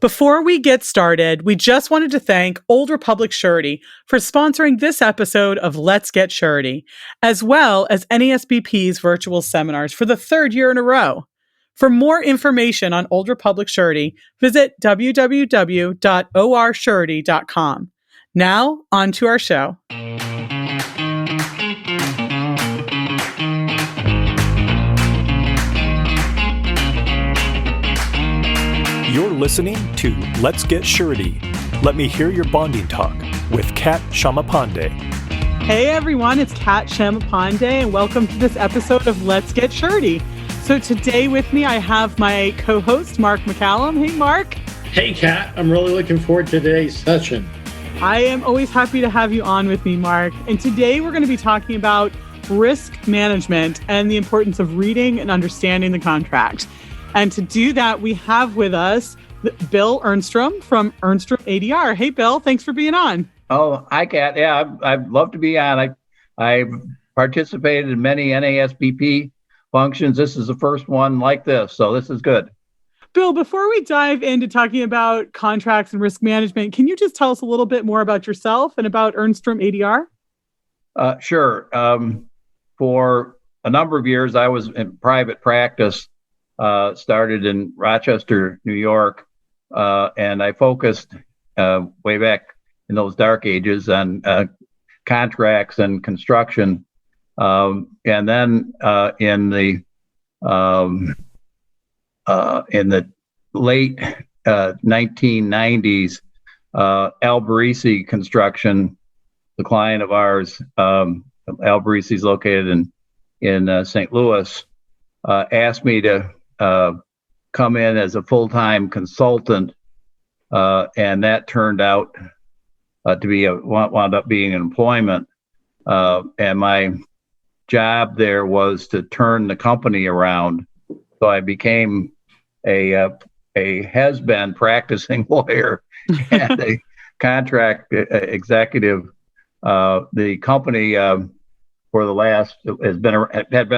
Before we get started, we just wanted to thank Old Republic Surety for sponsoring this episode of Let's Get Surety, as well as NASBP's virtual seminars for the third year in a row. For more information on Old Republic Surety, visit www.orsurety.com. Now, on to our show. You're listening to Let's Get Surety. Let me hear your bonding talk with Kat Shamapande. Hey everyone, it's Kat Shamapande, and welcome to this episode of Let's Get Surety. So today with me, I have my co-host, Mark McCallum. Hey, Mark. Hey, Kat. I'm really looking forward to today's session. I am always happy to have you on with me, Mark. And today we're going to be talking about risk management and the importance of reading and understanding the contract. And to do that, we have with us Bill Ernstrom from Ernstrom ADR. Hey, Bill, thanks for being on. Oh, hi, Kat. Yeah, I'd love to be on. I've participated in many NASBP functions. This is the first one like this, so this is good. Bill, before we dive into talking about contracts and risk management, can you just tell us a little bit more about yourself and about Ernstrom ADR? Sure. For a number of years, I was in private practice. Started in Rochester, New York, and I focused way back in those dark ages on contracts and construction. And then in the late 1990s, Alberisi Construction, the client of ours, Alberisi is located in St. Louis, asked me to come in as a full-time consultant, and that turned out to be wound up being an employment. And my job there was to turn the company around. So I became a has-been practicing lawyer and a contract executive. The company for the last had been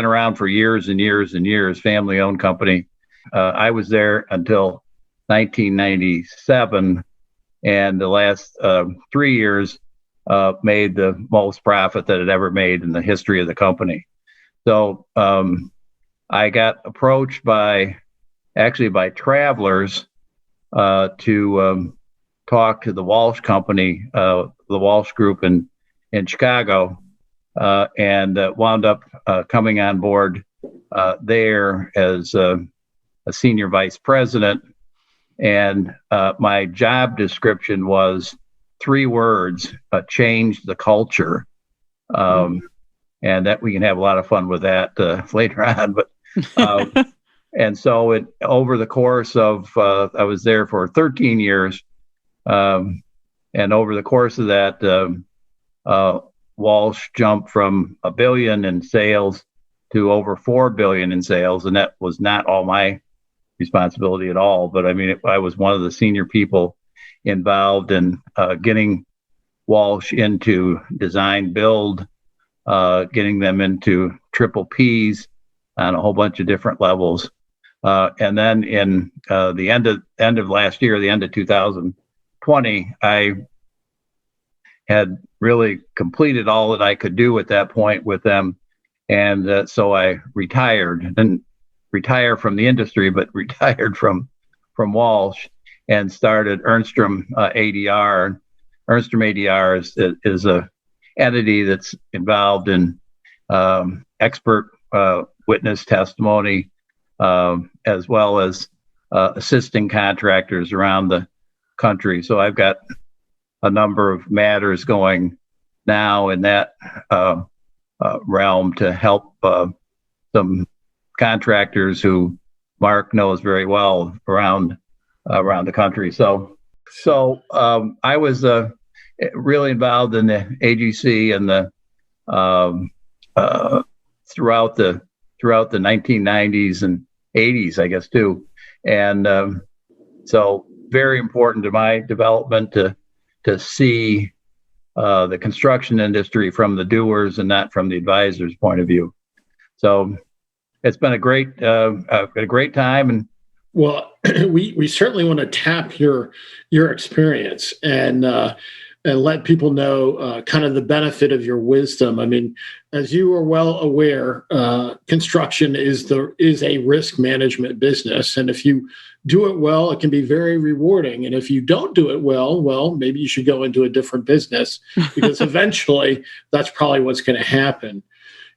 around for years and years and years, family-owned company. I was there until 1997, and the last 3 years made the most profit that it ever made in the history of the company. So I got approached by travelers to talk to the Walsh Company, the Walsh Group in Chicago, and wound up coming on board there as a senior vice president. And my job description was 3 words: change the culture. And that we can have a lot of fun with that later on. But and so over the course of I was there for 13 years, and over the course of that, Walsh jumped from $1 billion in sales to over $4 billion in sales, and that was not all my responsibility at all. But I mean, I was one of the senior people involved in getting Walsh into design build, getting them into triple Ps on a whole bunch of different levels, and then in the end of last year, the end of 2020, I had really completed all that I could do at that point with them. And so I retired, didn't retire from the industry, but retired from Walsh and started Ernstrom ADR. Ernstrom ADR is a entity that's involved in expert witness testimony, as well as assisting contractors around the country. So I've got a number of matters going now in that realm to help some contractors who Mark knows very well around the country. So I was really involved in the AGC and the throughout the 1990s and 80s, I guess too, and so very important to my development to see the construction industry from the doers and not from the advisor's point of view. So it's been a great time, and Well, we certainly want to tap your experience and let people know kind of the benefit of your wisdom. I mean, as you are well aware, construction is a risk management business, and if you do it well, it can be very rewarding. And if you don't do it well, maybe you should go into a different business because eventually that's probably what's going to happen.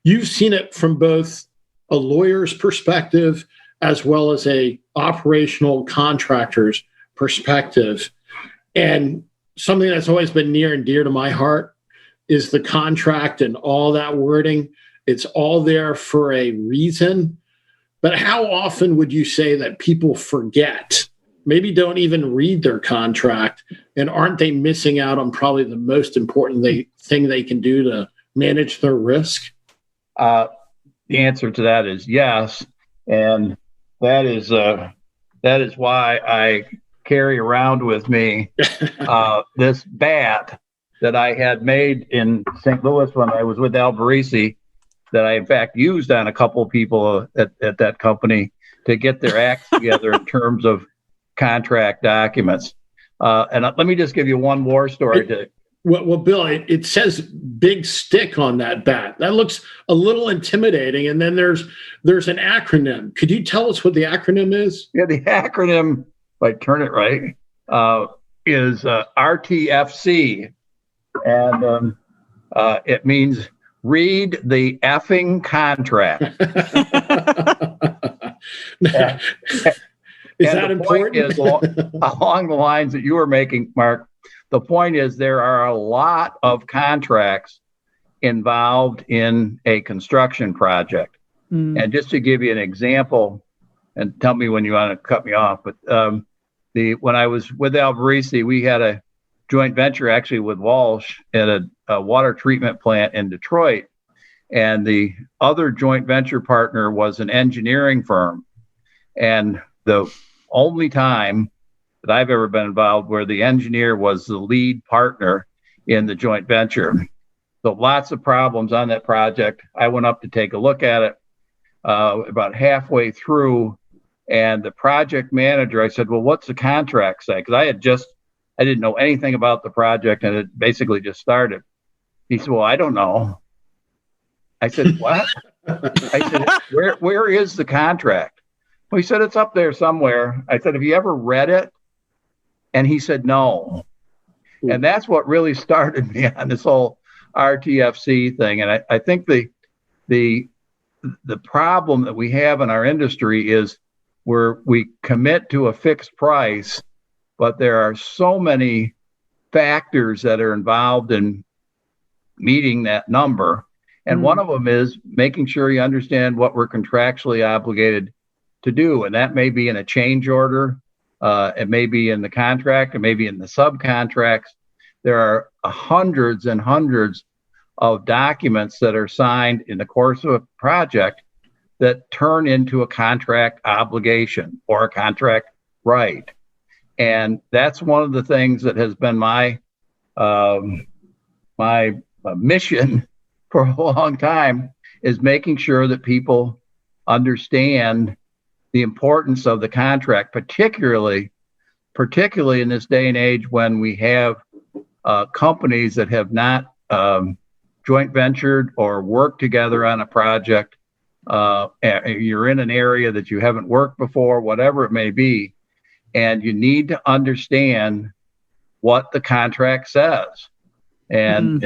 You've seen it from both a lawyer's perspective as well as a operational contractor's perspective. And something that's always been near and dear to my heart is the contract and all that wording. It's all there for a reason. But how often would you say that people forget, maybe don't even read their contract, and aren't they missing out on probably the most important thing they can do to manage their risk? The answer to that is yes. And that is why I carry around with me this bat that I had made in St. Louis when I was with Alvarese, that I in fact used on a couple of people at that company to get their acts together in terms of contract documents. And let me just give you one more story. Well, Bill, it says big stick on that bat. That looks a little intimidating. And then there's an acronym. Could you tell us what the acronym is? Yeah, the acronym, if I turn it right, is RTFC. And it means read the effing contract. Is that important? Is along the lines that you were making, Mark. The point is there are a lot of contracts involved in a construction project. And just to give you an example, and tell me when you want to cut me off, but when I was with Alvarese, we had a joint venture actually with Walsh at a water treatment plant in Detroit. And the other joint venture partner was an engineering firm. And the only time that I've ever been involved where the engineer was the lead partner in the joint venture. So lots of problems on that project. I went up to take a look at it about halfway through, and the project manager, I said, well, what's the contract say? Because I didn't know anything about the project, and it basically just started. He said, well, I don't know. I said, what? I said, where is the contract? Well, he said, it's up there somewhere. I said, have you ever read it? And he said, no. And that's what really started me on this whole RTFC thing. And I think the problem that we have in our industry is where we commit to a fixed price, but there are so many factors that are involved in meeting that number. And one of them is making sure you understand what we're contractually obligated to do. And that may be in a change order. It may be in the contract, it may be in the subcontracts. There are hundreds and hundreds of documents that are signed in the course of a project that turn into a contract obligation or a contract right. And that's one of the things that has been my mission for a long time, is making sure that people understand the importance of the contract, particularly in this day and age when we have companies that have not joint ventured or worked together on a project. You're in an area that you haven't worked before, whatever it may be, and you need to understand what the contract says. And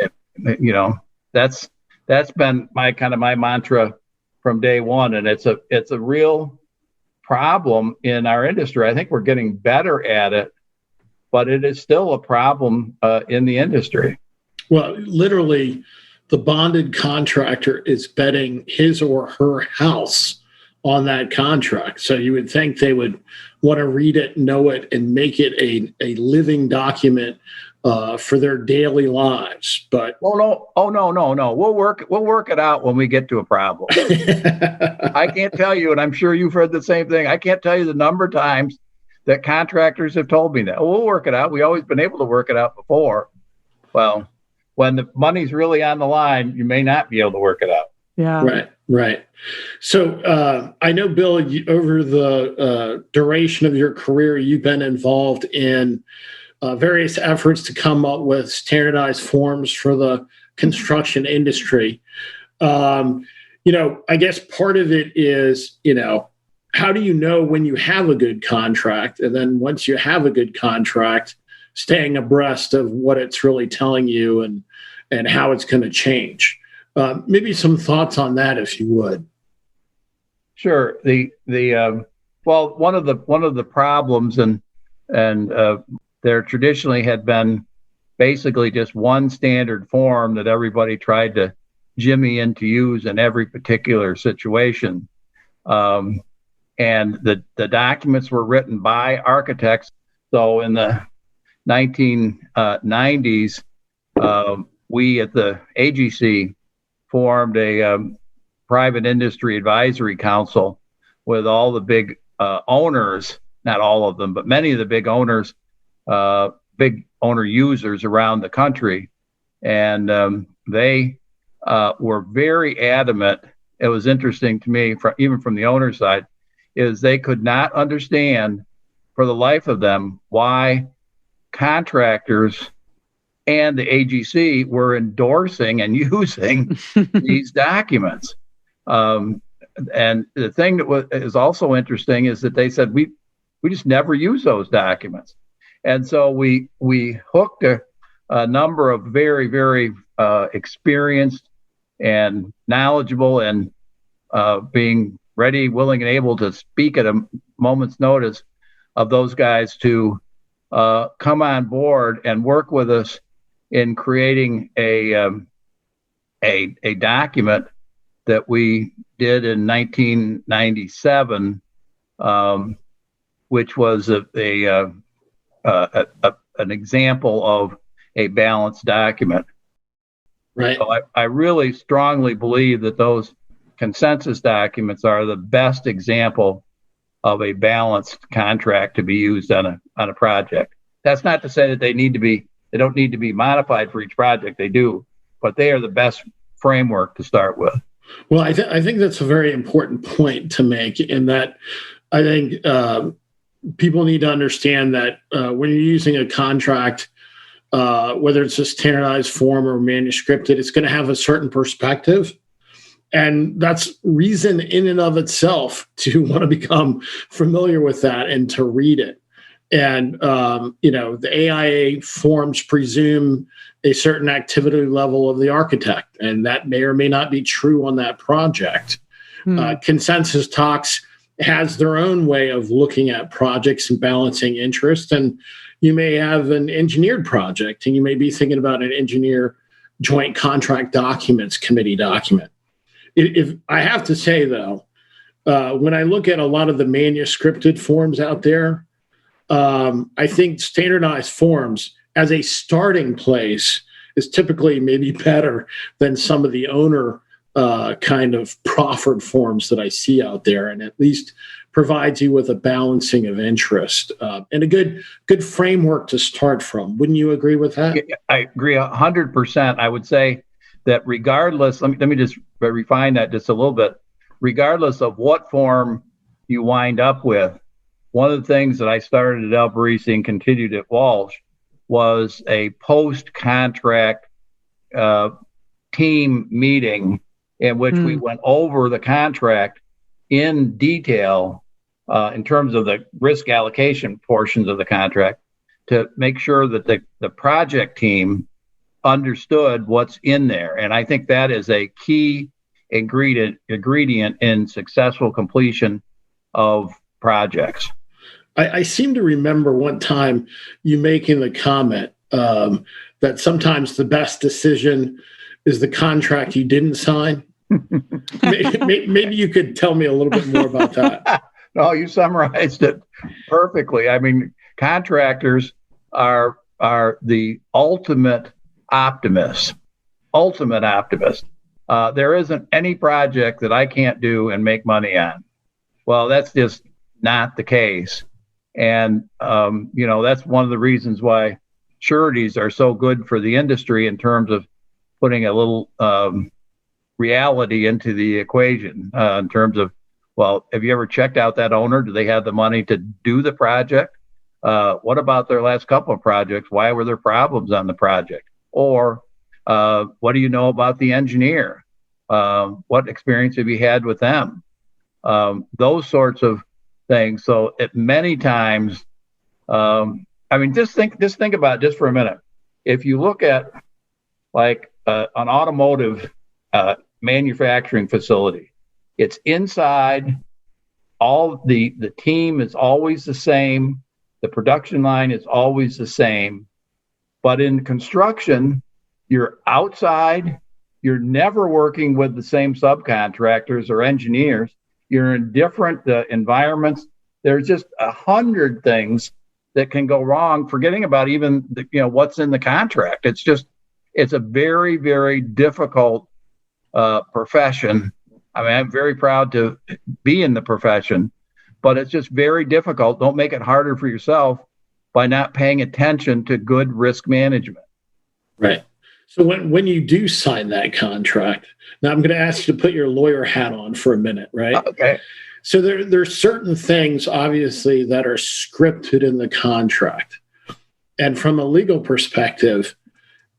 that's been my mantra from day one, and it's a real problem in our industry. I think we're getting better at it, but it is still a problem in the industry. Well, literally, the bonded contractor is betting his or her house on that contract. So you would think they would want to read it, know it, and make it a living document for their daily lives. But no. We'll work it out when we get to a problem. I can't tell you, and I'm sure you've heard the same thing. I can't tell you the number of times that contractors have told me that. We'll work it out. We've always been able to work it out before. Well, when the money's really on the line, you may not be able to work it out. Yeah. Right. So I know, Bill, over the duration of your career, you've been involved in various efforts to come up with standardized forms for the construction industry. I guess part of it is, how do you know when you have a good contract? And then once you have a good contract, staying abreast of what it's really telling you and how it's going to change. Maybe some thoughts on that, if you would. Sure. Well, one of the problems and there traditionally had been basically just one standard form that everybody tried to jimmy into use in every particular situation. And the documents were written by architects. So in the 1990s, we at the AGC formed a private industry advisory council with all the big owners, not all of them, but many of the big owners, big owner users around the country. And they were very adamant. It was interesting to me, even from the owner side, is they could not understand for the life of them why contractors and the AGC were endorsing and using these documents. And the thing that is also interesting is that they said, we just never use those documents. And so we hooked a number of very, very experienced and knowledgeable and being ready, willing, and able to speak at a moment's notice of those guys to come on board and work with us in creating a document that we did in 1997, which was an example of a balanced document. Right. So I really strongly believe that those consensus documents are the best example of a balanced contract to be used on a project. That's not to say that they don't need to be modified for each project. They do, but they are the best framework to start with. Well, I think that's a very important point to make, in that I think people need to understand that when you're using a contract, whether it's a standardized form or manuscripted, it's going to have a certain perspective. And that's reason in and of itself to want to become familiar with that and to read it. And, the AIA forms presume a certain activity level of the architect, and that may or may not be true on that project. ConsensusDocs has their own way of looking at projects and balancing interest. And you may have an engineered project, and you may be thinking about an engineer joint contract documents committee document. If I have to say, though, when I look at a lot of the manuscripted forms out there, I think standardized forms as a starting place is typically maybe better than some of the owner kind of proffered forms that I see out there, and at least provides you with a balancing of interest and a good framework to start from. Wouldn't you agree with that? I agree 100%. I would say that regardless, let me just refine that just a little bit. Regardless of what form you wind up with, one of the things that I started at Alberici and continued at Walsh was a post-contract team meeting in which we went over the contract in detail in terms of the risk allocation portions of the contract to make sure that the project team understood what's in there. And I think that is a key ingredient in successful completion of projects. I seem to remember one time you making the comment that sometimes the best decision is the contract you didn't sign. Maybe you could tell me a little bit more about that. No, you summarized it perfectly. I mean, contractors are the ultimate optimists. There isn't any project that I can't do and make money on. Well, that's just not the case. And, that's one of the reasons why sureties are so good for the industry in terms of putting a little reality into the equation in terms of, well, have you ever checked out that owner? Do they have the money to do the project? What about their last couple of projects? Why were there problems on the project? Or what do you know about the engineer? What experience have you had with them? Those sorts of things. So many times, just think about it just for a minute. If you look at like an automotive manufacturing facility, it's inside. All the team is always the same. The production line is always the same. But in construction, you're outside. You're never working with the same subcontractors or engineers. You're in different environments. There's just 100 things that can go wrong, forgetting about even what's in the contract. It's a very, very difficult profession. I mean, I'm very proud to be in the profession, but it's just very difficult. Don't make it harder for yourself by not paying attention to good risk management. Right. So when you do sign that contract, now I'm going to ask you to put your lawyer hat on for a minute, right? Okay. So there's certain things, obviously, that are scripted in the contract. And from a legal perspective,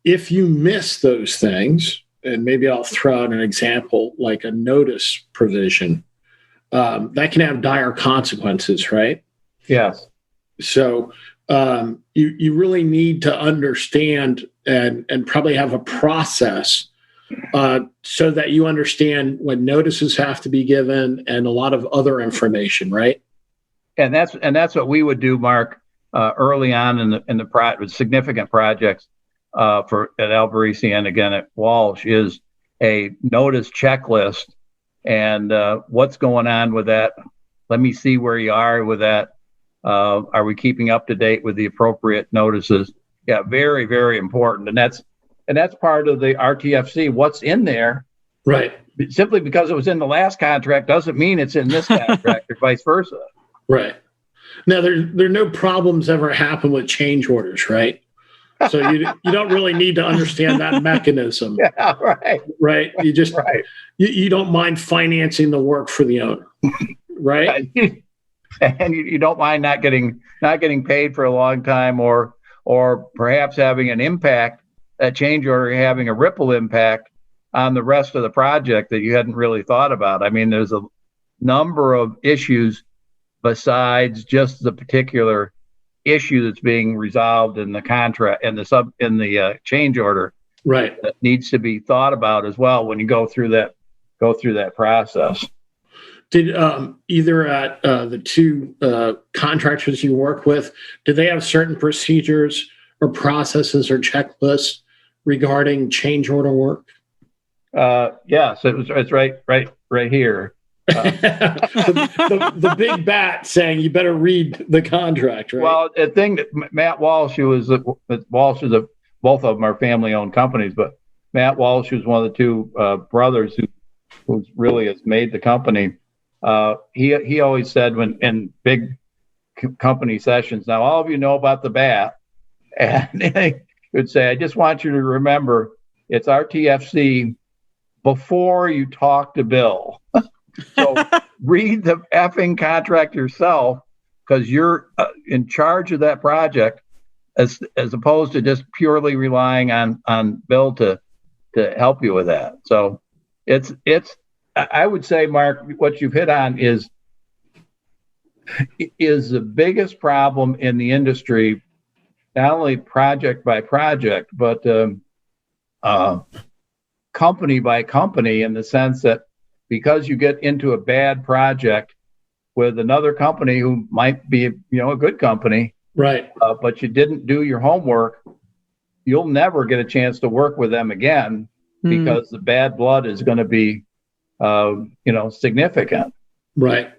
if you miss those things, and maybe I'll throw out an example, like a notice provision, that can have dire consequences, right? Yes. So you really need to understand and probably have a process so that you understand when notices have to be given and a lot of other information, right? And that's what we would do, Mark, early on in the significant projects at Alvarez and again at Walsh is a notice checklist and what's going on with that. Let me see where you are with that. Are we keeping up to date with the appropriate notices? Yeah, very, very important. And that's part of the RTFC. What's in there, right? Simply because it was in the last contract doesn't mean it's in this contract or vice versa. Right. Now, there are no problems ever happen with change orders, right? So you don't really need to understand that mechanism. Yeah, right. Right. You just right. You don't mind financing the work for the owner, right? And you don't mind not getting paid for a long time, or perhaps having an impact, that change order having a ripple impact on the rest of the project that you hadn't really thought about. I mean, there's a number of issues besides just the particular issue that's being resolved in the contract and the change order, right? That needs to be thought about as well when you go through that process. Did either at the two contractors you work with, did they have certain procedures or processes or checklists regarding change order work? Yes, it's right here. The big bat saying you better read the contract, right? Well, the thing that Matt Walsh, Walsh is both of them are family-owned companies, but Matt Walsh, who's one of the two brothers who really has made the company. He always said when in big company sessions, now all of you know about the bat, and he would say, I just want you to remember it's RTFC before you talk to Bill. So read the effing contract yourself because you're in charge of that project as opposed to just purely relying on Bill to help you with that. So it's I would say, Mark, what you've hit on is the biggest problem in the industry, not only project by project, but company by company, in the sense that because you get into a bad project with another company who might be, a good company, right? But you didn't do your homework, you'll never get a chance to work with them again because the bad blood is going to be significant. Right.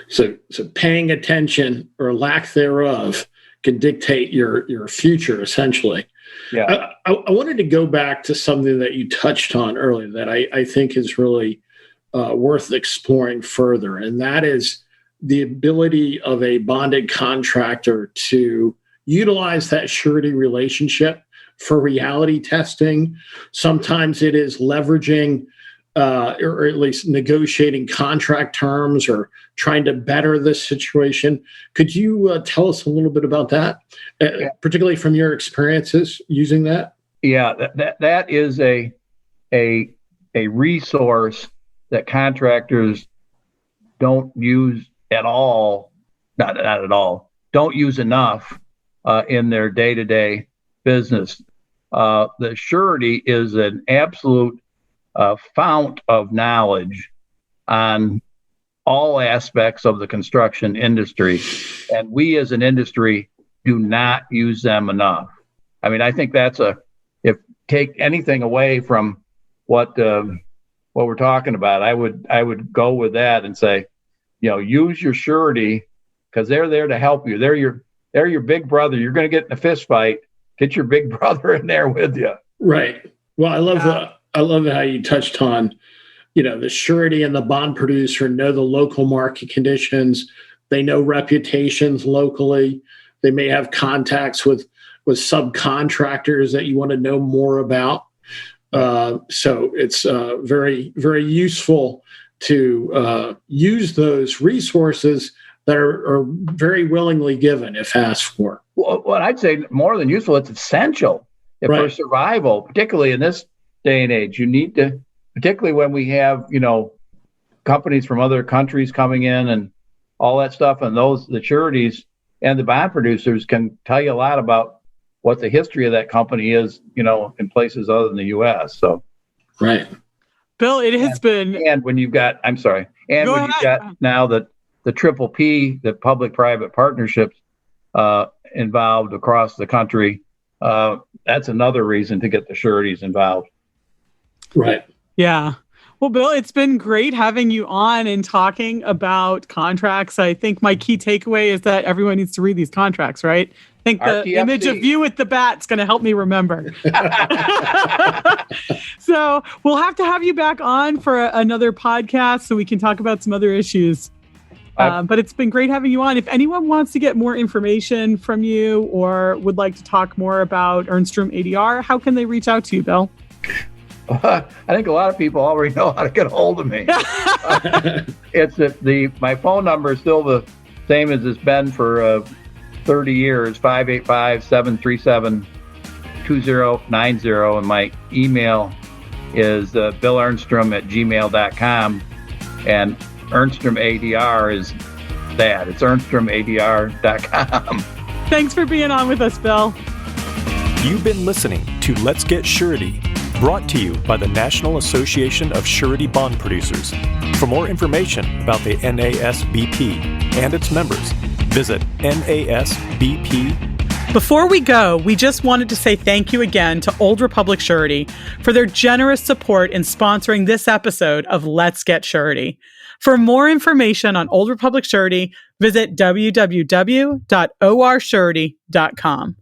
So paying attention or lack thereof can dictate your future, essentially. Yeah. I wanted to go back to something that you touched on earlier that I think is really worth exploring further, and that is the ability of a bonded contractor to utilize that surety relationship for reality testing. Sometimes it is leveraging or at least negotiating contract terms or trying to better this situation. Could you tell us a little bit about that, particularly from your experiences using that? Yeah, that is a resource that contractors don't use at all, not at all, don't use enough in their day-to-day business. The surety is an absolute fount of knowledge on all aspects of the construction industry, and we as an industry do not use them enough. I mean, I think that's if take anything away from what we're talking about, I would go with that and say, use your surety, because they're there to help you. They're your big brother. You're going to get in a fist fight. Get your big brother in there with you. Right. Well, I love how you touched on, the surety and the bond producer know the local market conditions. They know reputations locally. They may have contacts with subcontractors that you want to know more about. So it's very, very useful to use those resources that are very willingly given if asked for. Well, what I'd say more than useful, it's essential for survival, particularly in this day and age. You need to, particularly when we have, companies from other countries coming in and all that stuff, and the sureties and the bond producers can tell you a lot about what the history of that company is, in places other than the U.S. So, right. Bill, it has been. And when you've got, I'm sorry, and when you've got now the triple P, the public-private partnerships involved across the country, that's another reason to get the sureties involved. Right. Yeah. Well, Bill, it's been great having you on and talking about contracts. I think my key takeaway is that everyone needs to read these contracts, right? I think the RTFC. image of you with the bat's going to help me remember. So we'll have to have you back on for another podcast so we can talk about some other issues. But it's been great having you on. If anyone wants to get more information from you or would like to talk more about Ernstrom ADR, how can they reach out to you, Bill? I think a lot of people already know how to get a hold of me. My phone number is still the same as it's been for 30 years, 585-737-2090. And my email is billernstrom@gmail.com. And Ernstrom ADR is that. It's ErnstromADR.com. Thanks for being on with us, Bill. You've been listening to Let's Get Surety, brought to you by the National Association of Surety Bond Producers. For more information about the NASBP and its members, visit NASBP. Before we go, we just wanted to say thank you again to Old Republic Surety for their generous support in sponsoring this episode of Let's Get Surety. For more information on Old Republic Surety, visit www.orsurety.com.